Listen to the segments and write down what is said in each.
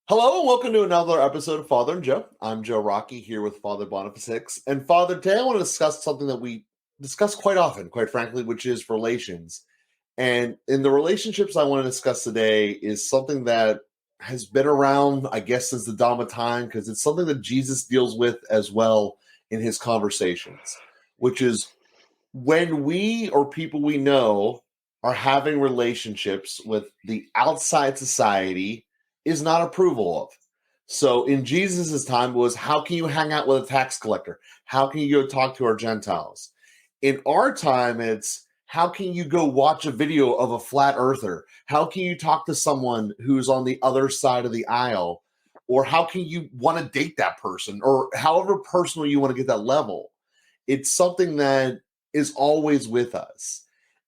Hello and welcome to another episode of Father and Joe. I'm Joe Rocky here with Father Boniface Hicks. And Father, today I want to discuss something that we discuss quite often, quite frankly, which is relations. And in the relationships I want to discuss today is something that has been around, I guess, since the dawn of time, because it's something that Jesus deals with as well in his conversations, which is when we or people we know are having relationships with the outside society is not approval of. So in Jesus's time it was, how can you hang out with a tax collector? How can you go talk to our Gentiles? In our time, it's how can you go watch a video of a flat earther? How can you talk to someone who's on the other side of the aisle? Or how can you want to date that person? Or however personal you want to get that level. It's something that is always with us.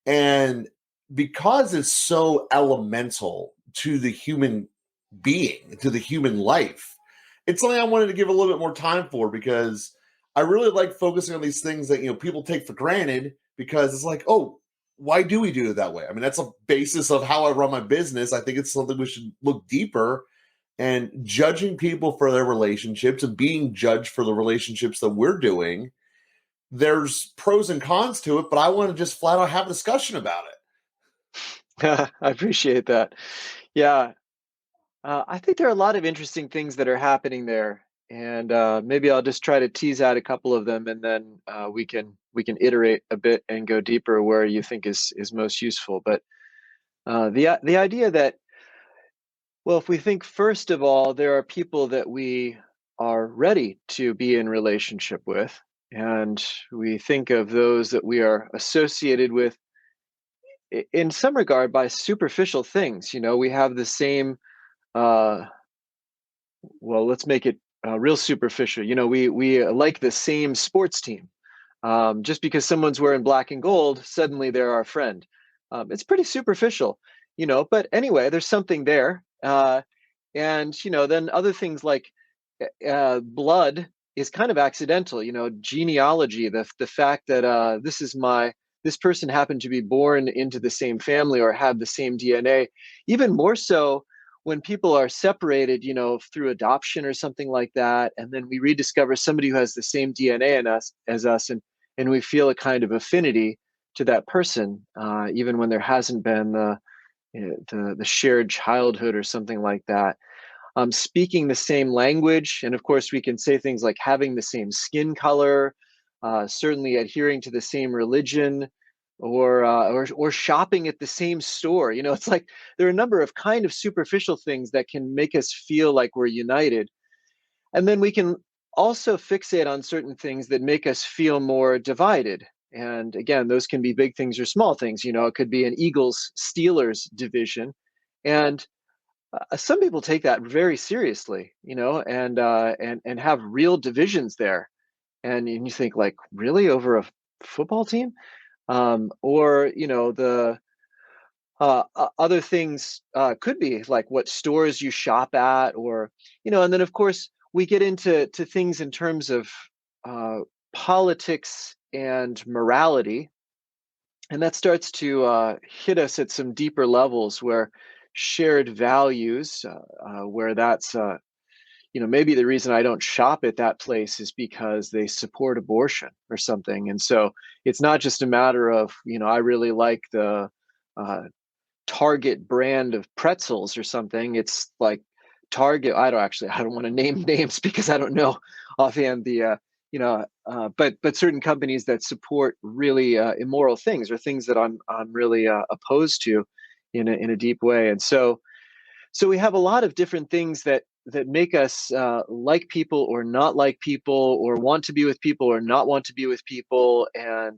And because it's so elemental to the human being, to the human life, it's something I wanted to give a little bit more time for because I really like focusing on these things that people take for granted because it's like, oh, why do we do it that way? I mean, that's a basis of how I run my business. I think it's something we should look deeper and judging people for their relationships and being judged for the relationships that we're doing. There's pros and cons to it, but I want to just flat out have a discussion about it. I appreciate that. Yeah, I think there are a lot of interesting things that are happening there, and maybe I'll just try to tease out a couple of them, and then we can iterate a bit and go deeper where you think is most useful. But the idea that, well, if we think first of all, there are people that we are ready to be in relationship with, and we think of those that we are associated with in some regard by superficial things. We have the same uh well, let's make it real superficial. We like the same sports team. Just because someone's wearing black and gold, suddenly they're our friend. It's pretty superficial, but anyway, there's something there. And then other things like blood is kind of accidental. Genealogy, the fact that this person happened to be born into the same family or have the same DNA. Even more so when people are separated, through adoption or something like that, and then we rediscover somebody who has the same DNA in us as us, and we feel a kind of affinity to that person, even when there hasn't been the shared childhood or something like that. Speaking the same language, and of course we can say things like having the same skin color, certainly adhering to the same religion, or shopping at the same store. It's like there are a number of kind of superficial things that can make us feel like we're united, and then we can also fixate on certain things that make us feel more divided. And again, those can be big things or small things. It could be an Eagles Steelers division, and some people take that very seriously, and have real divisions there. And you think, like, really, over a football team? Or the other things could be like what stores you shop at, or and then of course we get into things in terms of uh, politics and morality, and that starts to hit us at some deeper levels where shared values, where that's maybe the reason I don't shop at that place is because they support abortion or something. And so it's not just a matter of, I really like the uh, Target brand of pretzels or something. It's like Target. I don't want to name names because I don't know offhand but certain companies that support really immoral things or things that I'm really opposed to in a deep way. And so we have a lot of different things that make us like people or not like people, or want to be with people or not want to be with people. And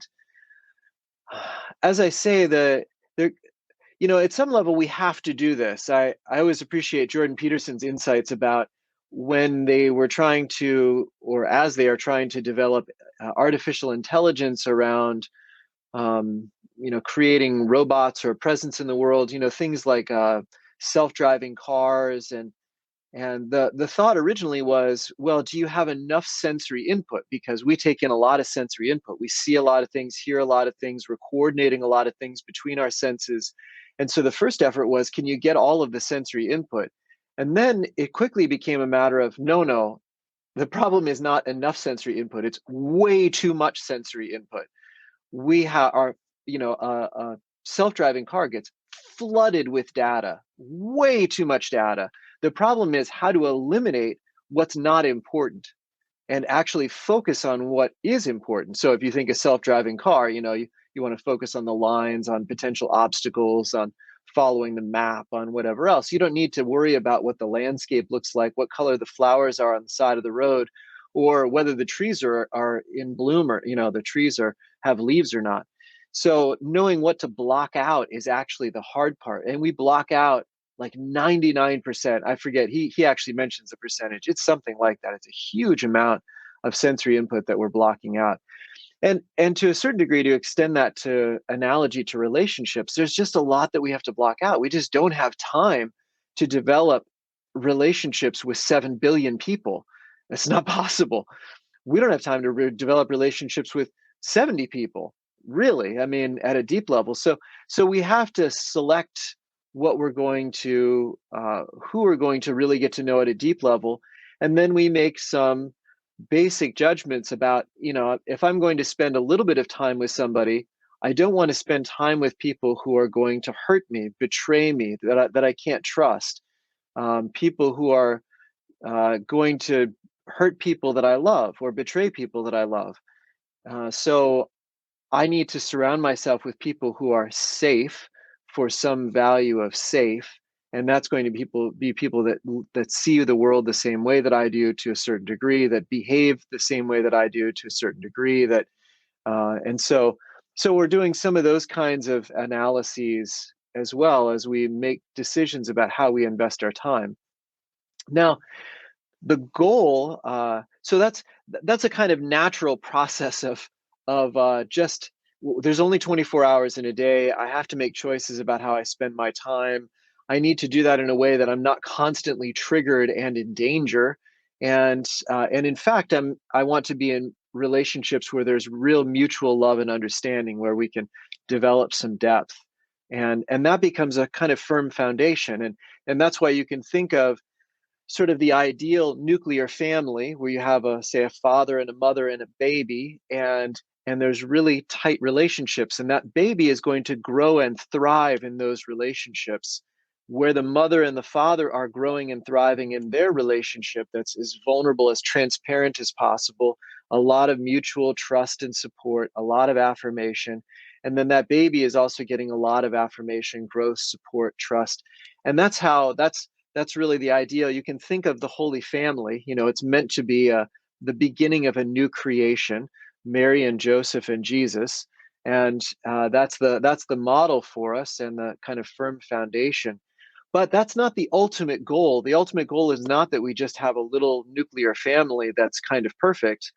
as I say, there, at some level, we have to do this. I always appreciate Jordan Peterson's insights about when they were trying to, or as they are trying to develop artificial intelligence around, creating robots or presence in the world. Things like self-driving cars, and the thought originally was, well, do you have enough sensory input? Because we take in a lot of sensory input. We see a lot of things, hear a lot of things, we're coordinating a lot of things between our senses. And so the first effort was, can you get all of the sensory input? And then it quickly became a matter of no, the problem is not enough sensory input. It's way too much sensory input. We have our, a self-driving car gets flooded with data, way too much data. The problem is how to eliminate what's not important and actually focus on what is important. So if you think a self-driving car, you want to focus on the lines, on potential obstacles, on following the map, on whatever else. You don't need to worry about what the landscape looks like, what color the flowers are on the side of the road, or whether the trees are in bloom, or the trees are have leaves or not. So knowing what to block out is actually the hard part. And we block out like 99%. I forget. He actually mentions the percentage. It's something like that. It's a huge amount of sensory input that we're blocking out. And to a certain degree, to extend that to analogy to relationships, there's just a lot that we have to block out. We just don't have time to develop relationships with 7 billion people. It's not possible. We don't have time to develop relationships with 70 people, really. I mean, at a deep level. So we have to select what we're going to, who we're going to really get to know at a deep level, and then we make some basic judgments about, if I'm going to spend a little bit of time with somebody, I don't want to spend time with people who are going to hurt me, betray me, that I can't trust. People who are going to hurt people that I love or betray people that I love. So I need to surround myself with people who are safe, for some value of safe, and that's going to be people that see the world the same way that I do to a certain degree, that behave the same way that I do to a certain degree. And so we're doing some of those kinds of analyses as well as we make decisions about how we invest our time. Now, the goal, so that's a kind of natural process of just there's only 24 hours in a day. I have to make choices about how I spend my time. I need to do that in a way that I'm not constantly triggered and in danger. And in fact, I want to be in relationships where there's real mutual love and understanding, where we can develop some depth, and that becomes a kind of firm foundation. And that's why you can think of sort of the ideal nuclear family, where you have say a father and a mother and a baby, and there's really tight relationships, and that baby is going to grow and thrive in those relationships, where the mother and the father are growing and thriving in their relationship that's as vulnerable, as transparent as possible, a lot of mutual trust and support, a lot of affirmation. And then that baby is also getting a lot of affirmation, growth, support, trust. And that's really the ideal. You can think of the Holy Family. It's meant to be the beginning of a new creation, Mary and Joseph and Jesus, and that's the model for us and the kind of firm foundation. But that's not the ultimate goal. The ultimate goal is not that we just have a little nuclear family that's kind of perfect.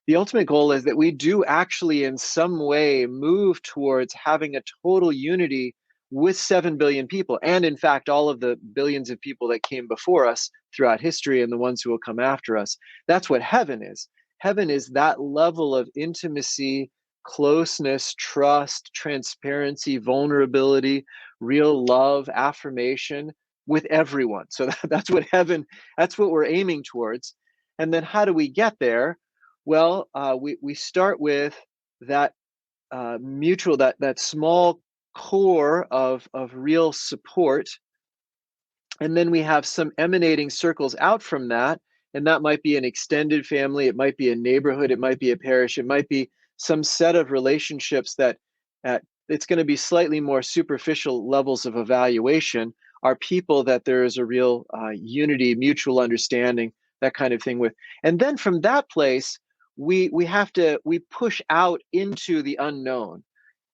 The ultimate goal is that we do actually, in some way, move towards having a total unity with 7 billion people. And in fact, all of the billions of people that came before us throughout history and the ones who will come after us. That's what heaven is. Heaven is that level of intimacy, closeness, trust, transparency, vulnerability, real love, affirmation with everyone. So that's what heaven, that's what we're aiming towards. And then how do we get there? Well, we start with that mutual, that small core of real support, and then we have some emanating circles out from that, and that might be an extended family, it might be a neighborhood, it might be a parish, it might be some set of relationships that it's going to be slightly more superficial levels of evaluation, are people that there is a real unity, mutual understanding, that kind of thing with. And then from that place, we push out into the unknown,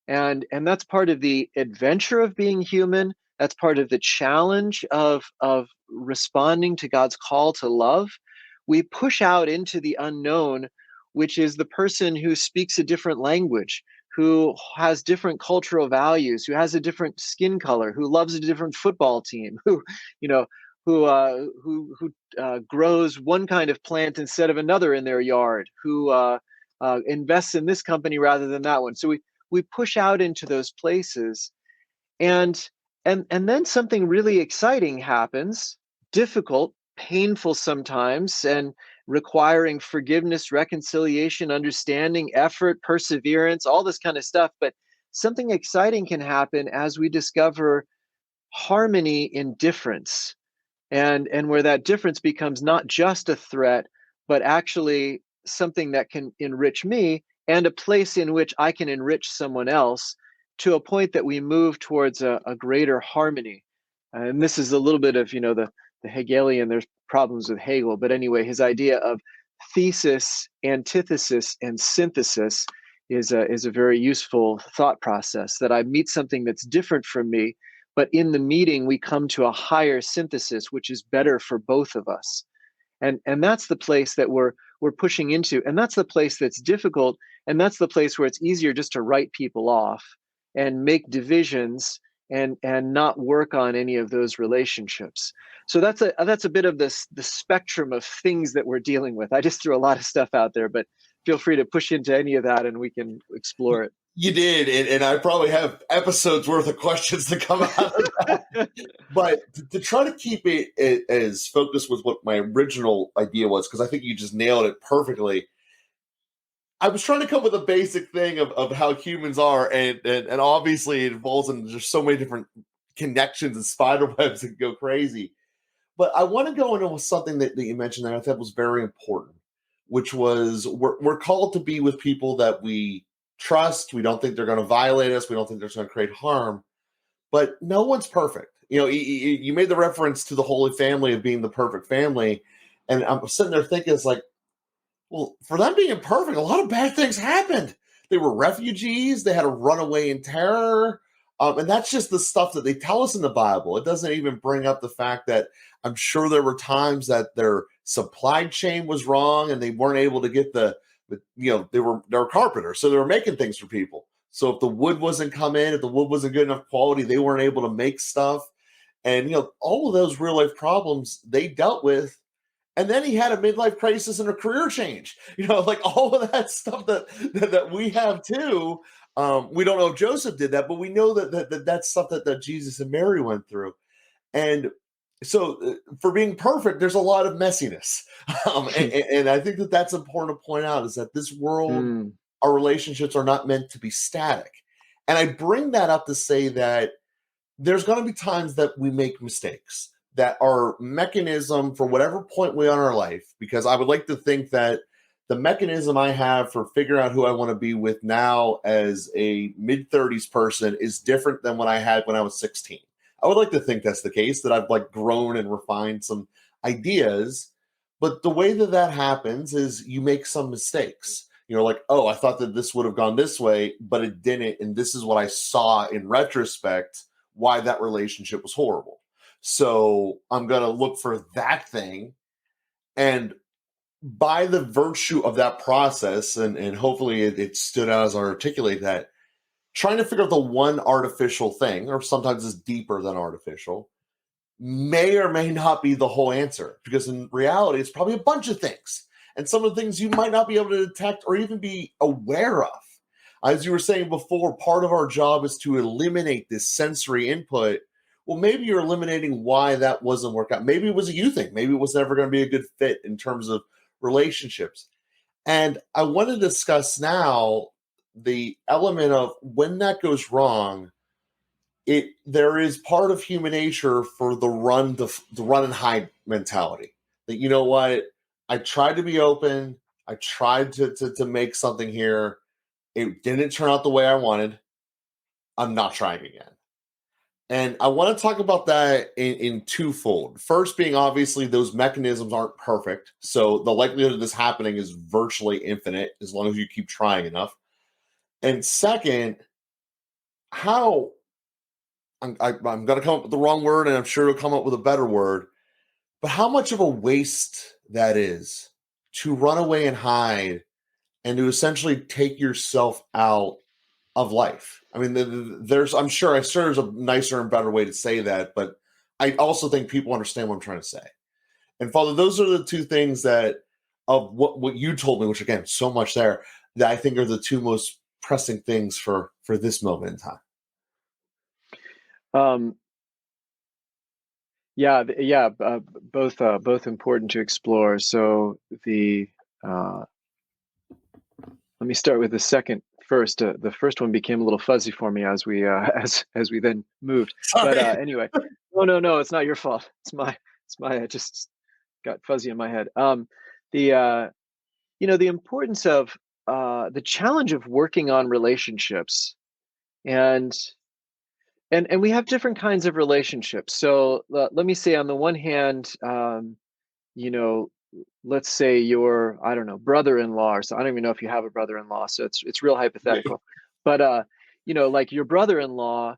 and that's part of the adventure of being human. That's part of the challenge of responding to God's call to love. We push out into the unknown, which is the person who speaks a different language, who has different cultural values, who has a different skin color, who loves a different football team, who you know who grows one kind of plant instead of another in their yard, who invests in this company rather than that one. So we push out into those places, and then something really exciting happens. difficult, painful sometimes, and requiring forgiveness, reconciliation, understanding, effort, perseverance, all this kind of stuff. But something exciting can happen as we discover harmony in difference, and where that difference becomes not just a threat, but actually something that can enrich me, and a place in which I can enrich someone else, to a point that we move towards a greater harmony. And this is a little bit of, the Hegelian, there's problems with Hegel, but anyway, his idea of thesis, antithesis, and synthesis is a very useful thought process, that I meet something that's different from me, but in the meeting we come to a higher synthesis, which is better for both of us. And that's the place that we're pushing into, and that's the place that's difficult, and that's the place where it's easier just to write people off and make divisions, and not work on any of those relationships. So that's a bit of the spectrum of things that we're dealing with. I just threw a lot of stuff out there, but feel free to push into any of that and we can explore it. You did, and I probably have episodes worth of questions to come out of that. But to try to keep it as focused with what my original idea was, because I think you just nailed it perfectly. I was trying to come with a basic thing of how humans are, and obviously it involves in there's so many different connections and spider webs that go crazy. But I want to go into something that you mentioned that I thought was very important, which was we're called to be with people that we trust. We don't think they're going to violate us. We don't think they're going to create harm. But no one's perfect. You made the reference to the Holy Family of being the perfect family. And I'm sitting there thinking, it's like, well, for them being perfect, a lot of bad things happened. They were refugees. They had to run away in terror. And that's just the stuff that they tell us in the Bible. It doesn't even bring up the fact that I'm sure there were times that their supply chain was wrong and they weren't able to get they were carpenters, so they were making things for people. So if the wood wasn't come in, if the wood wasn't good enough quality, they weren't able to make stuff. And all of those real life problems they dealt with. And then he had a midlife crisis and a career change. Like all of that stuff that we have too. We don't know if Joseph did that, but we know that's stuff that Jesus and Mary went through. And so for being perfect, there's a lot of messiness. And I think that's important to point out, is that this world, Mm. our relationships are not meant to be static. And I bring that up to say that there's going to be times that we make mistakes, that our mechanism for whatever point we are in our life, because I would like to think that the mechanism I have for figuring out who I want to be with now as a mid-30s person is different than what I had when I was 16. I would like to think that's the case, that I've grown and refined some ideas. But the way that happens is you make some mistakes. Like, oh, I thought that this would have gone this way, but it didn't. And this is what I saw in retrospect, why that relationship was horrible. So I'm going to look for that thing. And by the virtue of that process, and hopefully it stood out as I articulate that, trying to figure out the one artificial thing, or sometimes it's deeper than artificial, may or may not be the whole answer, because in reality, it's probably a bunch of things. And some of the things you might not be able to detect or even be aware of. As you were saying before, part of our job is to eliminate this sensory input. Well, maybe you're eliminating why that wasn't work out. Maybe it was a you thing. Maybe it was never going to be a good fit in terms of relationships. And I want to discuss now the element of when that goes wrong. There is part of human nature for the run and hide mentality. That, you know what, I tried to be open. I tried to make something here. It didn't turn out the way I wanted. I'm not trying again. And I want to talk about that in twofold. First, being obviously those mechanisms aren't perfect. So the likelihood of this happening is virtually infinite as long as you keep trying enough. And second, how I'm going to come up with the wrong word, and I'm sure it'll come up with a better word, but how much of a waste that is to run away and hide and to essentially take yourself out of life. I mean, I'm sure there's a nicer and better way to say that, but I also think people understand what I'm trying to say. And Father, those are the two things that of what you told me, which again, so much there, that I think are the two most pressing things for this moment in time. Um, Yeah, both important to explore. So the uh, let me start with the second first. The first one became a little fuzzy for me as we as we then moved. But Sorry. anyway, no, it's not your fault. It's my I just got fuzzy in my head. The the importance of the challenge of working on relationships, and and we have different kinds of relationships. So let me say, on the one hand, you know, let's say your, I don't know, brother-in-law, or so. I don't even know if you have a brother-in-law, so it's real Yeah. hypothetical. But like your brother-in-law,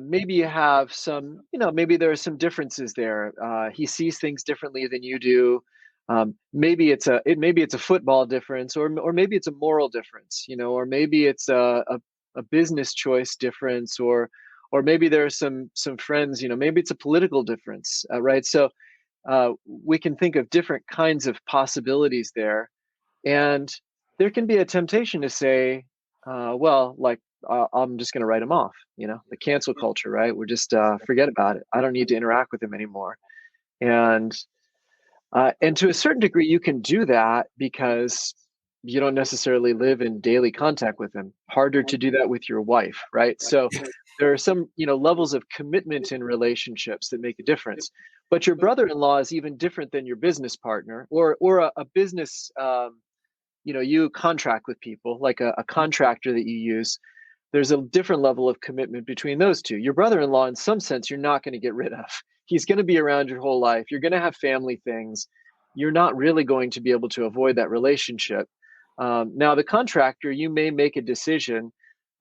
maybe you have some, maybe there are some differences there. He sees things differently than you do. Maybe it's a football difference, or maybe it's a moral difference, or maybe it's a business choice difference, or maybe there are some friends, maybe it's a political difference, right? So we can think of different kinds of possibilities there. And there can be a temptation to say, well, like, I'm just going to write him off, the cancel culture, right? We're just forget about it. I don't need to interact with him anymore. And and to a certain degree, you can do that because you don't necessarily live in daily contact with them. Harder to do that with your wife, right? So there are some, levels of commitment in relationships that make a difference. But your brother-in-law is even different than your business partner, or a business. You contract with people like a contractor that you use. There's a different level of commitment between those two. Your brother-in-law, in some sense, you're not going to get rid of. He's going to be around your whole life. You're going to have family things. You're not really going to be able to avoid that relationship. Now, the contractor, you may make a decision.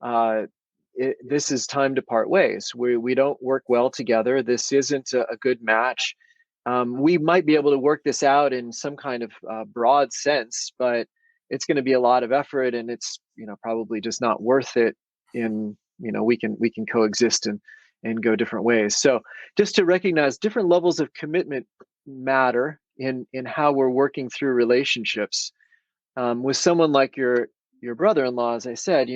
Uh, this is time to part ways. We don't work well together. This isn't a good match. We might be able to work this out in some kind of broad sense, but it's going to be a lot of effort, and it's probably just not worth it. In we can coexist and go different ways. So just to recognize different levels of commitment matter in how we're working through relationships. With someone like your brother-in-law, as I said,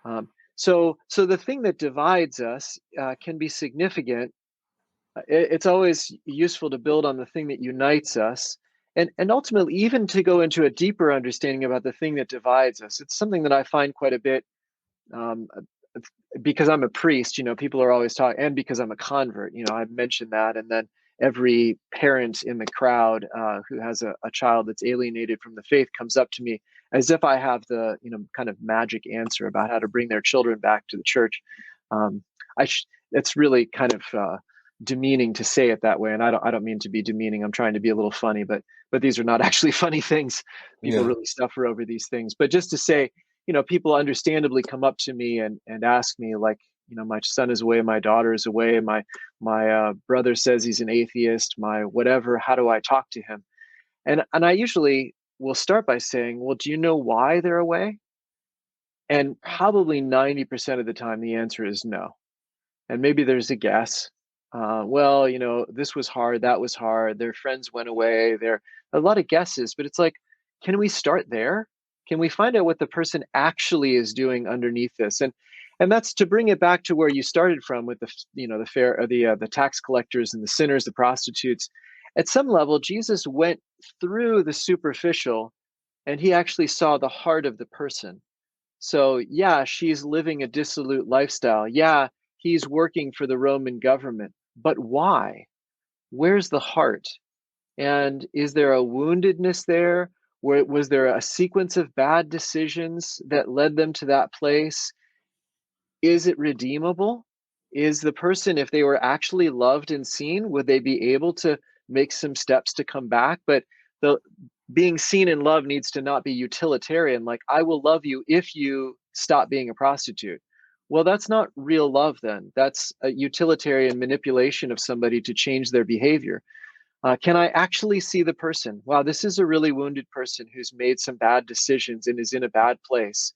um, so the thing that divides us can be significant. It's always useful to build on the thing that unites us, and ultimately even to go into a deeper understanding about the thing that divides us. It's something that I find quite a bit, um, because I'm a priest. People are always talking, and because I'm a convert, I mentioned that, and then every parent in the crowd who has a child that's alienated from the faith comes up to me as if I have the kind of magic answer about how to bring their children back to the church. Um, it's really kind of demeaning to say it that way, and I don't mean to be demeaning. I'm trying to be a little funny, but these are not actually funny things. People Yeah. really suffer over these things. But just to say, people understandably come up to me and ask me, like, my son is away, my daughter is away, my brother says he's an atheist, my whatever. How do I talk to him? And I usually will start by saying, well, do you know why they're away? And probably 90% of the time, the answer is no. And maybe there's a guess. Well, this was hard, that was hard. Their friends went away. There a lot of guesses, but it's like, can we start there? Can we find out what the person actually is doing underneath this? And that's to bring it back to where you started from with the fair, or the tax collectors and the sinners, the prostitutes. At some level, Jesus went through the superficial, and he actually saw the heart of the person. So, yeah, she's living a dissolute lifestyle. Yeah, he's working for the Roman government. But why? Where's the heart? And is there a woundedness there? Was there a sequence of bad decisions that led them to that place? Is it redeemable? Is the person, if they were actually loved and seen, would they be able to make some steps to come back? But the being seen and loved needs to not be utilitarian, like, I will love you if you stop being a prostitute. Well, that's not real love then. That's a utilitarian manipulation of somebody to change their behavior. Can I actually see the person? Wow, this is a really wounded person who's made some bad decisions and is in a bad place,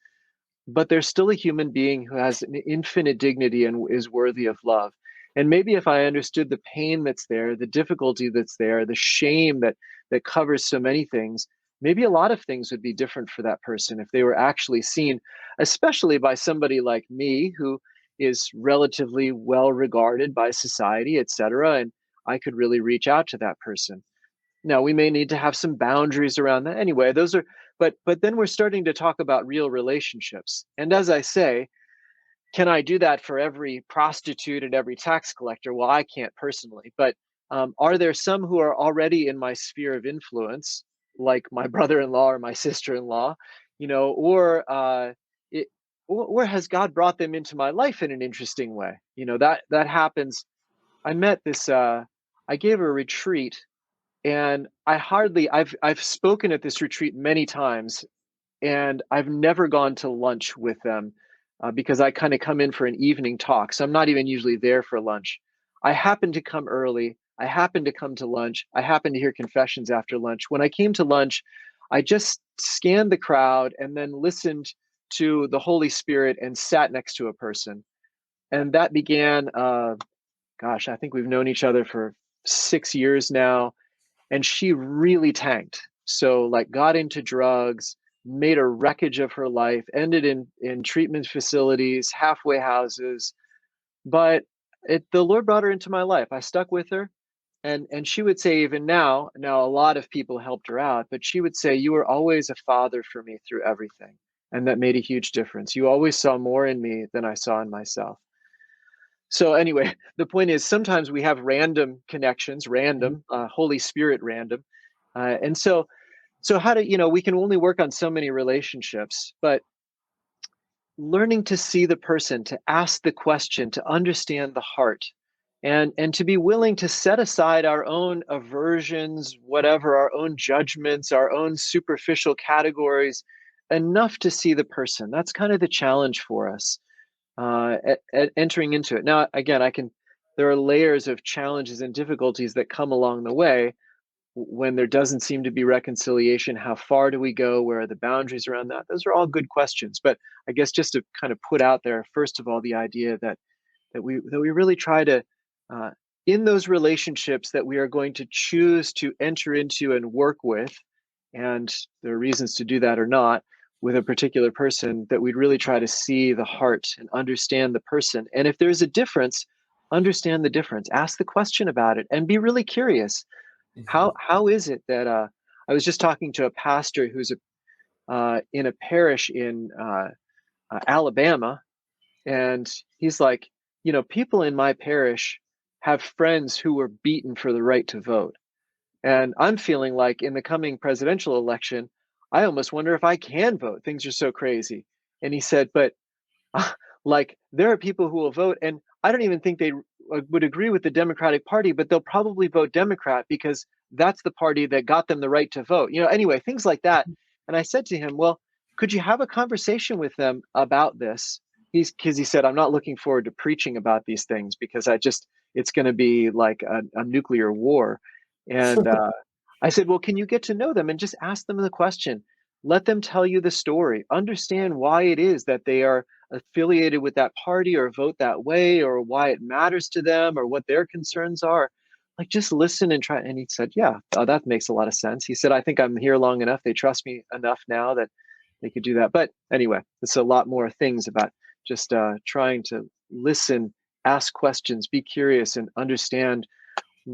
but they're still a human being who has an infinite dignity and is worthy of love. And maybe if I understood the pain that's there, the difficulty that's there, the shame that covers so many things, maybe a lot of things would be different for that person if they were actually seen, especially by somebody like me, who is relatively well regarded by society, etc. I could really reach out to that person. Now, we may need to have some boundaries around that. Anyway, those are, but then we're starting to talk about real relationships. And as I say, can I do that for every prostitute and every tax collector? Well, I can't personally, but are there some who are already in my sphere of influence, like my brother-in-law or my sister-in-law, or it, or has God brought them into my life in an interesting way? That happens. I met this. I gave a retreat, and I've spoken at this retreat many times, and I've never gone to lunch with them because I kind of come in for an evening talk. So I'm not even usually there for lunch. I happen to come early. I happen to come to lunch. I happen to hear confessions after lunch. When I came to lunch, I just scanned the crowd and then listened to the Holy Spirit and sat next to a person. And that began, gosh, I think we've known each other for 6 years now, and she really tanked. So like got into drugs, made a wreckage of her life, ended in treatment facilities, halfway houses. But the Lord brought her into my life. I stuck with her. And she would say, even now a lot of people helped her out, but she would say, you were always a father for me through everything. And that made a huge difference. You always saw more in me than I saw in myself. So anyway, the point is sometimes we have random connections, random, Holy Spirit random. And so how do, we can only work on so many relationships, but learning to see the person, to ask the question, to understand the heart, and to be willing to set aside our own aversions, whatever, our own judgments, our own superficial categories, enough to see the person. That's kind of the challenge for us at entering into it. Now, again, there are layers of challenges and difficulties that come along the way when there doesn't seem to be reconciliation. How far do we go? Where are the boundaries around that? Those are all good questions. But I guess just to kind of put out there, first of all, the idea that we really try to, uh, in those relationships that we are going to choose to enter into and work with, and there are reasons to do that or not, with a particular person, that we'd really try to see the heart and understand the person. And if there's a difference, understand the difference. Ask the question about it and be really curious. Mhm. How is it that I was just talking to a pastor who's in a parish in Alabama, and he's like, people in my parish have friends who were beaten for the right to vote. And I'm feeling like in the coming presidential election, I almost wonder if I can vote. Things are so crazy. And he said, but like there are people who will vote, and I don't even think they would agree with the Democratic Party, but they'll probably vote Democrat because that's the party that got them the right to vote. Anyway, things like that. And I said to him, well, could you have a conversation with them about this? Because he said, I'm not looking forward to preaching about these things because it's going to be like a nuclear war. And I said, well, can you get to know them and just ask them the question? Let them tell you the story. Understand why it is that they are affiliated with that party or vote that way, or why it matters to them, or what their concerns are. Like, just listen and try. And he said, yeah, that makes a lot of sense. He said, I think I'm here long enough. They trust me enough now that they could do that. But anyway, it's a lot more things about just trying to listen, ask questions, be curious, and understand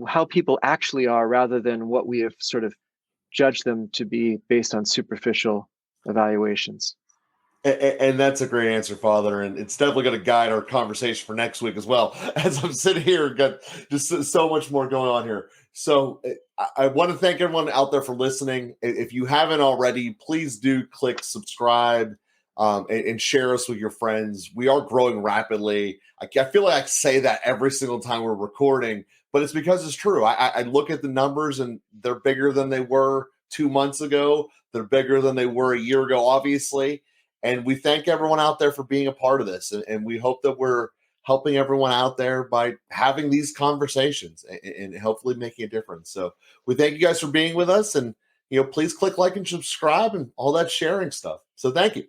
how people actually are, rather than what we have sort of judged them to be based on superficial evaluations. And that's a great answer, Father. And it's definitely going to guide our conversation for next week as well. As I'm sitting here, got just so much more going on here. So I want to thank everyone out there for listening. If you haven't already, please do click subscribe and share us with your friends. We are growing rapidly. I feel like I say that every single time we're recording, but it's because it's true. I look at the numbers and they're bigger than they were 2 months ago. They're bigger than they were a year ago, obviously. And we thank everyone out there for being a part of this. And we hope that we're helping everyone out there by having these conversations and hopefully making a difference. So we thank you guys for being with us. And, please click like and subscribe and all that sharing stuff. So thank you.